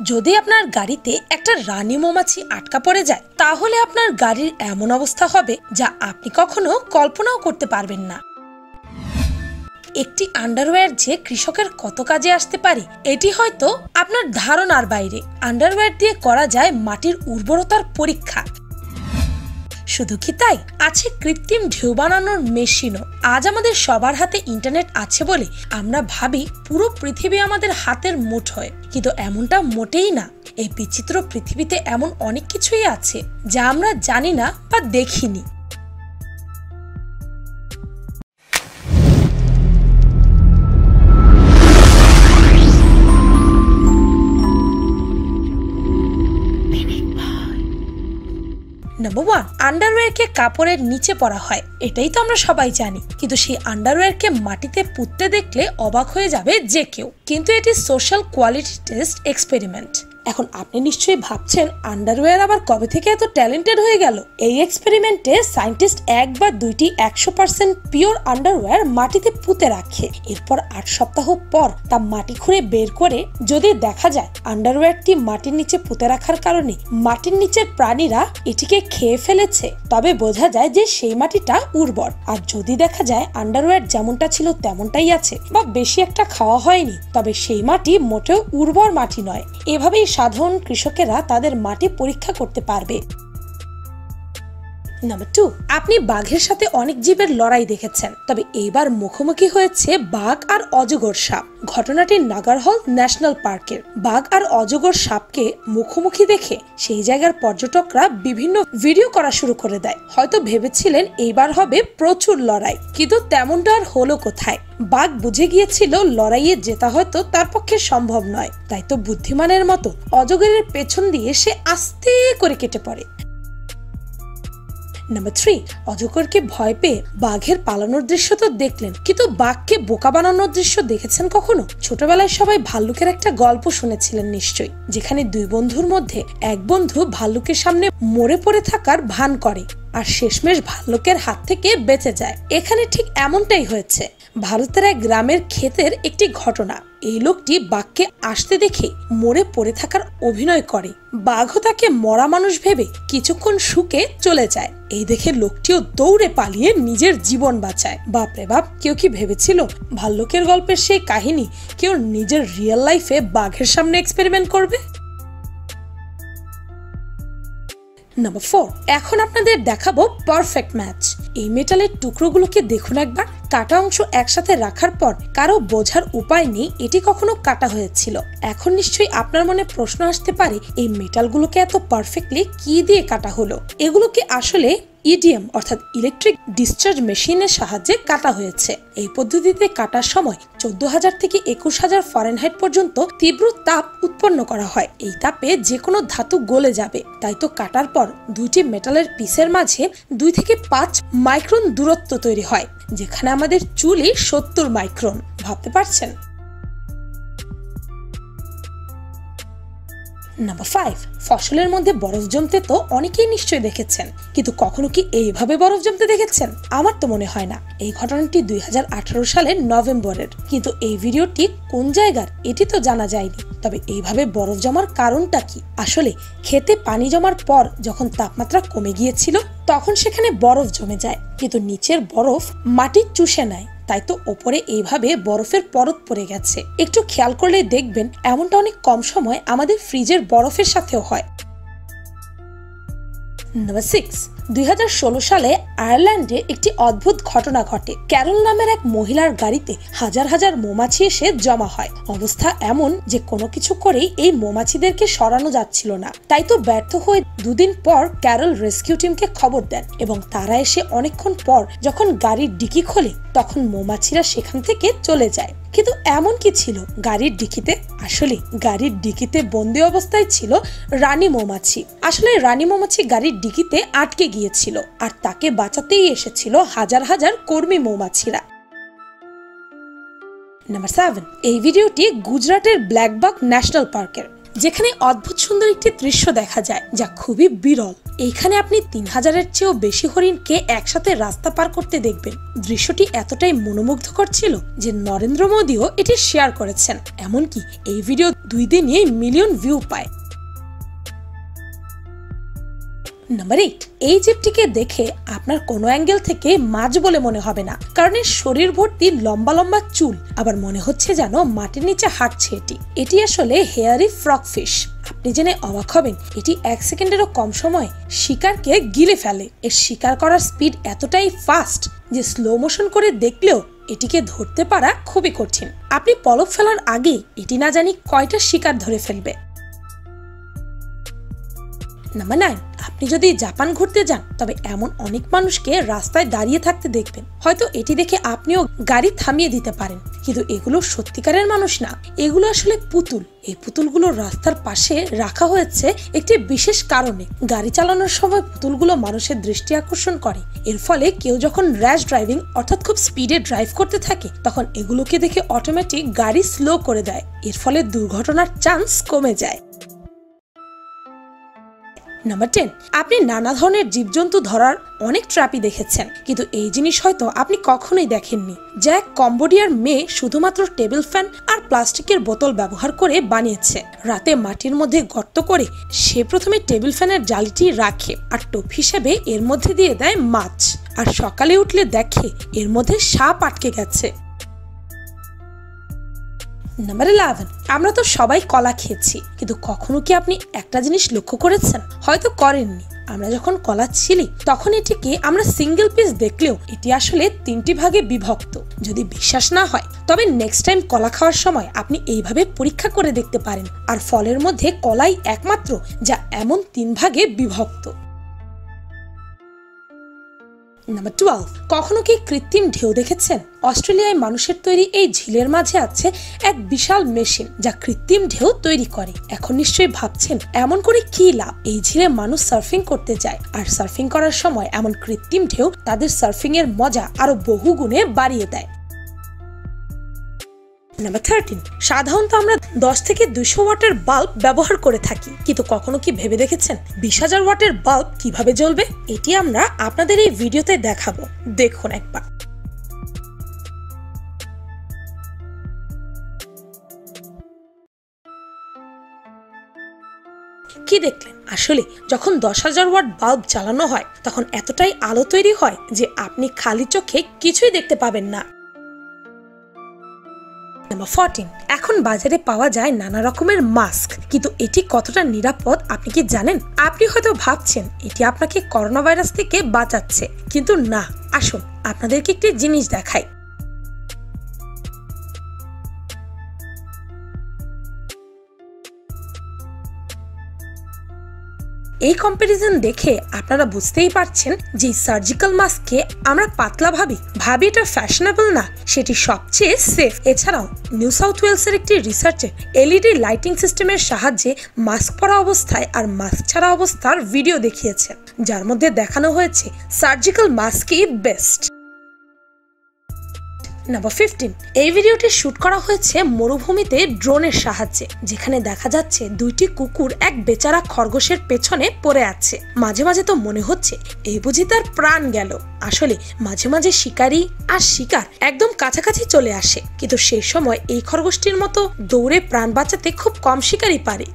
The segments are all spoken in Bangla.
যদি আপনার গাড়িতে একটা রানী মৌমাছি আটকা পড়ে যায় তাহলে আপনার গাড়ির এমন অবস্থা হবে যা আপনি কখনো কল্পনাও করতে পারবেন না। একটি আন্ডারওয়্যার যে কৃষকের কত কাজে আসতে পারে এটি হয়তো আপনার ধারণার বাইরে। আন্ডারওয়্যার দিয়ে করা যায় মাটির উর্বরতার পরীক্ষা। শুধু কি তাই, আছে কৃত্রিম ঢেউ বানানোর মেশিনও। আজ আমাদের সবার হাতে ইন্টারনেট আছে বলে আমরা ভাবি পুরো পৃথিবী আমাদের হাতের মুঠোয়, কিন্তু এমনটা মোটেই না। এই বিচিত্র পৃথিবীতে এমন অনেক কিছুই আছে যা আমরা জানি না বা দেখিনি। নাম্বার 1, আন্ডারওয়্যারকে কাপড়ের নিচে পরা হয়। এটাই তো আমরা সবাই জানি, কিন্তু সেই আন্ডারওয়্যারকে মাটিতে পুঁততে দেখলে অবাক হয়ে যাবে যে কেউ। কিন্তু এটি সোশ্যাল কোয়ালিটি টেস্ট এক্সপেরিমেন্ট। এখন আপনি নিশ্চয়ই ভাবছেন আন্ডারওয়্যার আবার কবে থেকে এত ট্যালেন্টেড হয়ে গেল। এই এক্সপেরিমেন্টে সায়েন্টিস্ট 1 বা 2টি 100% পিওর আন্ডারওয়্যার মাটিতে পুঁতে রাখে। এরপর 8 সপ্তাহ পর তা মাটি খুঁড়ে বের করে যদি দেখা যায় আন্ডারওয়্যারটি মাটির নিচে পুঁতে রাখার কারণে মাটির নিচের প্রাণীরা এটিকে খেয়ে ফেলেছে, তবে বোঝা যায় যে সেই মাটিটা উর্বর। আর যদি দেখা যায় আন্ডারওয়্যার যেমনটা ছিল তেমনটাই আছে বা বেশি একটা খাওয়া হয়নি, তবে সেই মাটি মোটেও উর্বর মাটি নয়। এভাবেই সাধারণ কৃষকেরা তাদের মাটি পরীক্ষা করতে পারবে। নাম্বার 2, আপনি বাঘের সাথে অনেক জীবের লড়াই দেখেছেন, তবে এইবার মুখোমুখি হয়েছে বাঘ আর অজগর সাপ। ঘটনাটি নাগারহল ন্যাশনাল পার্কের। বাঘ আর অজগর সাপকে মুখোমুখি দেখে সেই জায়গার পর্যটকরা বিভিন্ন ভিডিও করা শুরু করে দেয়। হয়তো ভেবেছিলেন এইবার হবে প্রচুর লড়াই, কিন্তু তেমনটা আর হলো কোথায়। বাঘ বুঝে গিয়েছিল লড়াইয়ে জেতা হয়তো তার পক্ষে সম্ভব নয়, তাই তো বুদ্ধিমানের মতো অজগরের পেছন দিয়ে সে আস্তে করে কেটে পড়ে। নাম্বার 3, অজগরকে ভয় পেয়ে বাঘের পালানোর দৃশ্য তো দেখলেন, কিন্তু বাঘকে বোকা বানানোর দৃশ্য দেখেছেন কখনো? ছোটবেলায় সবাই ভাল্লুকের একটা গল্প শুনেছিলেন নিশ্চয়ই, যেখানে 2 বন্ধুর মধ্যে এক বন্ধু ভাল্লুকের সামনে মরে পড়ে থাকার ভান করে আর শেষমেশ ভাল্লুকের হাত থেকে বেঁচে যায়। এখানে ঠিক এমনটাই হয়েছে। ভারতের এক গ্রামের ক্ষেতের একটি ঘটনা। এই লোকটি বাঘকে আসতে দেখে মরে পড়ে থাকার অভিনয় করে। বাঘও তাকে মরা মানুষ ভেবে কিছুক্ষণ শুকে চলে যায়। এই দেখে লোকটিও দৌড়ে পালিয়ে নিজের জীবন বাঁচায়। বাপরে বাপ, কেউ কি ভেবেছিল ভাল্লুকের গল্পের সেই কাহিনী কেউ নিজের রিয়েল লাইফে বাঘের সামনে এক্সপেরিমেন্ট করবে? নাম্বার 4, এখন আপনাদের দেখাবো পারফেক্ট ম্যাচ। এই মেটালের টুকরোগুলোকে দেখুন একবার। কাটা অংশ একসাথে রাখার পর কারো বোঝার উপায় নেই এটি কখনো কাটা হয়েছিল। এখন নিশ্চয়ই আপনার মনে প্রশ্ন আসতে পারে, এই মেটালগুলোকে এত পারফেক্টলি কি দিয়ে কাটা হলো? এগুলোকে আসলে ইডিএম অর্থাৎ ইলেকট্রিক ডিসচার্জ মেশিনের সাহায্যে কাটা হয়েছে। এই পদ্ধতিতে কাটার সময় 14,000 থেকে 21,000 ফারেনহাইট পর্যন্ত তীব্র তাপ উৎপন্ন করা হয়। এই তাপে যে কোনো ধাতু গলে যাবে। তাই তো কাটার পর 2টি মেটালের পিসের মাঝে 2 থেকে 5 মাইক্রন দূরত্ব তৈরি হয়, যেখানে আমাদের চুলই 70 মাইক্রন। ভাবতে পারছেন? নাম্বার 5, ফসলের মধ্যে বরফ জমতে তো অনেকেই নিশ্চয়ই দেখেছেন, কিন্তু কখনো কি এইভাবে বরফ জমতে দেখেছেন? আমার তো মনে হয় না। এই ঘটনাটি 2018 সালের নভেম্বরের, কিন্তু এই ভিডিওটি কোন জায়গার এটি তো জানা যায়নি। তবে এইভাবে বরফ জমার কারণটা কি? আসলে ক্ষেতে পানি জমার পর যখন তাপমাত্রা কমে গিয়েছিল তখন সেখানে বরফ জমে যায়, কিন্তু নিচের বরফ মাটি চুষে নেয়। তাই তো ওপরে এইভাবে বরফের পরত পড়ে গেছে। একটু খেয়াল করলে দেখবেন এমনটা অনেক কম সময় আমাদের ফ্রিজের বরফের সাথেও হয়। নাম্বার 6, 2016 সালে আয়ারল্যান্ডে একটি অদ্ভুত ঘটনা ঘটে। ক্যারল নামের এক মহিলার গাড়িতে হাজার হাজার মৌমাছি এসে জমা হয়। অবস্থা এমন যে কোনো কিছু করেই এই মৌমাছিদেরকে সরানো যাচ্ছিল না। তাই তো ব্যর্থ হয়ে 2 দিন পর ক্যারল রেস্কিউ টিমকে খবর দেন এবং তারা এসে অনেকক্ষণ পর যখন গাড়ির ডিকি খোলে তখন মৌমাছিরা সেখান থেকে চলে যায়। কিন্তু এমন কি ছিল গাড়ির ডিকিতে? আসলে গাড়ির ডিকিতে বন্দি অবস্থায় ছিল রানী মৌমাছি। আসলে রানী মৌমাছি গাড়ির ডিকিতে আটকে গিয়েছিল আর তাকে বাঁচাতেই এসেছিল হাজার হাজার কর্মী মৌমাছিরা। নাম্বার 7, এই ভিডিওটি গুজরাটের ব্ল্যাকবাক ন্যাশনাল পার্কের। যেখানে অদ্ভুত সুন্দর একটি দৃশ্য দেখা যায় যা খুবই বিরল। এইখানে আপনি 3000-এর চেয়েও বেশি হরিণকে একসাথে রাস্তা পার করতে দেখবেন। দৃশ্যটি এতটাই মনোমুগ্ধকর ছিল যে নরেন্দ্র মোদীও এটি শেয়ার করেছেন। এমনকি এই ভিডিও 2 দিনেই মিলিয়ন ভিউ পায়। নাম্বার 8, এই জীবটিকে দেখে আপনার কোনো অ্যাঙ্গেল থেকে মাছ বলে মনে হবে না, কারণ এর শরীর ভর্তি লম্বা লম্বা চুল, আবার মনে হচ্ছে যেন মাটির নিচে হাঁটছে। এটি আসলে হেয়ারি ফ্রগ ফিশ। আপনি জেনে অবাক হবেন, এটি 1 সেকেন্ডেরও কম সময় শিকারকে গিলে ফেলে। এর শিকার করার স্পিড এতটাই ফাস্ট যে স্লো মোশন করে দেখলেও এটিকে ধরতে পারা খুবই কঠিন। আপনি পলক ফেলার আগে এটি না জানি কয়টা শিকার ধরে ফেলবে। নাম্বার 9, আপনি যদি জাপান ঘুরতে যান তবে এমন অনেক মানুষকে রাস্তায় দাঁড়িয়ে থাকতে দেখবেন। হয়তো এটি দেখে আপনিও গাড়ি থামিয়ে দিতে পারেন, কিন্তু এগুলো সত্যিকারের মানুষ না, এগুলো আসলে পুতুল। এই পুতুলগুলো রাস্তার পাশে রাখা হয়েছে একটি বিশেষ কারণে। গাড়ি চালানোর সময় পুতুলগুলো মানুষের দৃষ্টি আকর্ষণ করে। এর ফলে কেউ যখন র্যাশ ড্রাইভিং অর্থাৎ খুব স্পিডে ড্রাইভ করতে থাকে তখন এগুলোকে দেখে অটোমেটিক গাড়ি স্লো করে দেয়। এর ফলে দুর্ঘটনার চান্স কমে যায়। নাম্বার 10, আপনি নানা ধরনের জীবজন্তু ধরার অনেক ট্র্যাপই দেখেছেন, কিন্তু এই জিনিস হয়তো আপনি কখনোই দেখেননি, যা এক কম্বোডিয়ার মেয়ে শুধুমাত্র টেবিল ফ্যান আর প্লাস্টিকের বোতল ব্যবহার করে বানিয়েছে। রাতে মাটির মধ্যে গর্ত করে সে প্রথমে টেবিল ফ্যানের জালিটি রাখে আর টোপ হিসেবে এর মধ্যে দিয়ে দেয় মাছ, আর সকালে উঠলে দেখে এর মধ্যে সাপ আটকে গেছে। নাম্বার 11, আমরা তো সবাই কলা খেয়েছি, কিন্তু কখনো কি আপনি একটা জিনিস লক্ষ্য করেছেন? হয়তো করেননি। আমরা যখন কলা ছিলি তখন এটিকে আমরা সিঙ্গেল পিস দেখলেও এটি আসলে 3টি ভাগে বিভক্ত। যদি বিশ্বাস না হয় তবে নেক্সট টাইম কলা খাওয়ার সময় আপনি এইভাবে পরীক্ষা করে দেখতে পারেন। আর ফলের মধ্যে কলাই একমাত্র যা এমন 3 ভাগে বিভক্ত। নাম্বার 12, কখনো কি কৃত্রিম ঢেউ দেখেছেন? অস্ট্রেলিয়ায় মানুষের তৈরি এই ঝিলের মাঝে আছে এক বিশাল মেশিন যা কৃত্রিম ঢেউ তৈরি করে। এখন নিশ্চয়ই ভাবছেন এমন করে কি লাভ? এই ঝিলে মানুষ সার্ফিং করতে যায়, আর সার্ফিং করার সময় এমন কৃত্রিম ঢেউ তাদের সার্ফিং এর মজা আরো বহু গুণে বাড়িয়ে দেয়। নাম্বার 13, সাধারণত আমরা 10 থেকে 200 ওয়াটের বাল্ব ব্যবহার করে থাকি, কিন্তু কখনো কি ভেবে দেখেছেন 20,000 ওয়াটের বাল্ব কিভাবে জ্বলবে? এটি আমরা আপনাদের এই ভিডিওতে দেখাবো, দেখুন একবার। কি দেখলেন? আসলে যখন 10,000 ওয়াট বাল্ব জ্বালানো হয় তখন এতটাই আলো তৈরি হয় যে আপনি খালি চোখে কিছুই দেখতে পাবেন না। নাম্বার 14, এখন বাজারে পাওয়া যায় নানা রকমের মাস্ক, কিন্তু এটি কতটা নিরাপদ আপনি কি জানেন? আপনি হয়তো ভাবছেন এটি আপনাকে করোনা ভাইরাস থেকে বাঁচাচ্ছে, কিন্তু না। আসুন আপনাদেরকে একটি জিনিস দেখাই। এই কম্পারিজন দেখে আপনারা বুঝতেই পারছেন যে সার্জিক্যাল মাস্ককে আমরা পাতলা ভাবি এটা ফ্যাশনেবল না, সেটি সবচেয়ে সেফ। এছাড়াও নিউ সাউথ ওয়েলসের একটি রিসার্চে এলইডি লাইটিং সিস্টেমের সাহায্যে মাস্ক পরা অবস্থায় আর মাস্ক ছাড়া অবস্থার ভিডিও দেখিয়েছে, যার মধ্যে দেখানো হয়েছে সার্জিক্যাল মাস্কই বেস্ট। নাম্বার 15, এই ভিডিওটি শুট করা হয়েছে মরুভূমিতে ড্রোনের সাহায্যে, যেখানে দেখা যাচ্ছে 2টি কুকুর এক বেচারা খরগোশের পেছনে পড়ে আছে। মাঝে মাঝে তো মনে হচ্ছে এই বুঝি তার প্রাণ গেল। আসলে মাঝে মাঝে শিকারী আর শিকার একদম কাছাকাছি চলে আসে, কিন্তু সেই সময় এই খরগোশটির মতো দৌড়ে প্রাণ বাঁচাতে খুব কম শিকারী পারে।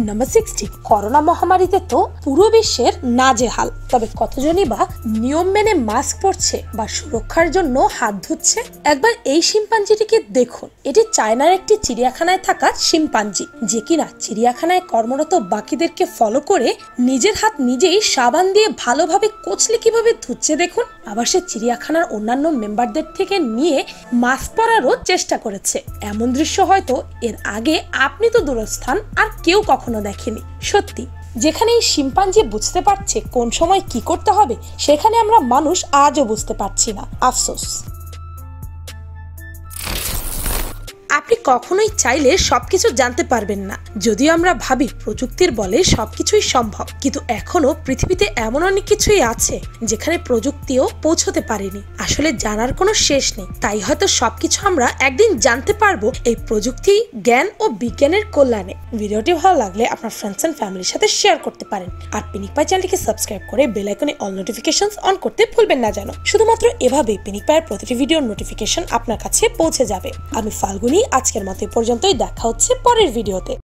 নাম্বার 16, করোনা মহামারীতে তো পুরো বিশ্বের নাজেহাল, তবে কতজনই বা নিয়ম মেনে মাস্ক পরছে বা সুরক্ষার জন্য হাত ধুচ্ছে? একবার এই শিম্পাঞ্জিটিকে দেখুন। এটি চায়নার একটি চিড়িয়াখানায় থাকা শিম্পাঞ্জি, যে কিনা চিড়িয়াখানায় কর্মরত বাকিদেরকে ফলো করে নিজের হাত নিজেই সাবান দিয়ে ভালোভাবে কচলে কিভাবে ধুচ্ছে দেখুন। আবার সে চিড়িয়াখানার অন্যান্য মেম্বারদের থেকে নিয়ে মাস্ক পরারও চেষ্টা করেছে। এমন দৃশ্য হয়তো এর আগে আপনি তো দূরস্থান আর কেউ কখনো দেখেনি। সত্যি, যেখানে এই শিম্পাঞ্জি বুঝতে পারছে কোন সময় কি করতে হবে, সেখানে আমরা মানুষ আজও বুঝতে পারছি না। আফসোস। আপনি কখনোই চাইলে সবকিছু জানতে পারবেন না। যদিও আমরা ভাবি প্রযুক্তির বলে সবকিছুই সম্ভব, কিন্তু এখনো পৃথিবীতে এমন অনেক কিছুই আছে যেখানে প্রযুক্তিও পৌঁছতে পারেনি। আসলে জানার কোনো শেষ নেই, তাই হয়তো সবকিছু আমরা একদিন জানতে পারবো এই প্রযুক্তি, জ্ঞান ও বিজ্ঞানের কল্যাণে। ভিডিওটি ভালো লাগলে আপনার ফ্রেন্ডস এন্ড ফ্যামিলির সাথে শেয়ার করতে পারেন, আর পিনিক পাই চ্যানেলটিকে সাবস্ক্রাইব করে বেল আইকনে অল নোটিফিকেশনস অন করতে ভুলবেন না যেন। শুধুমাত্র এভাবেই পিনিক পাইয়ের প্রতিটি ভিডিওর নোটিফিকেশন আপনার কাছে পৌঁছে যাবে। আমি ফাল্গুনী, আজকের মতো পর্যন্তই। দেখা হচ্ছে পরের ভিডিওতে।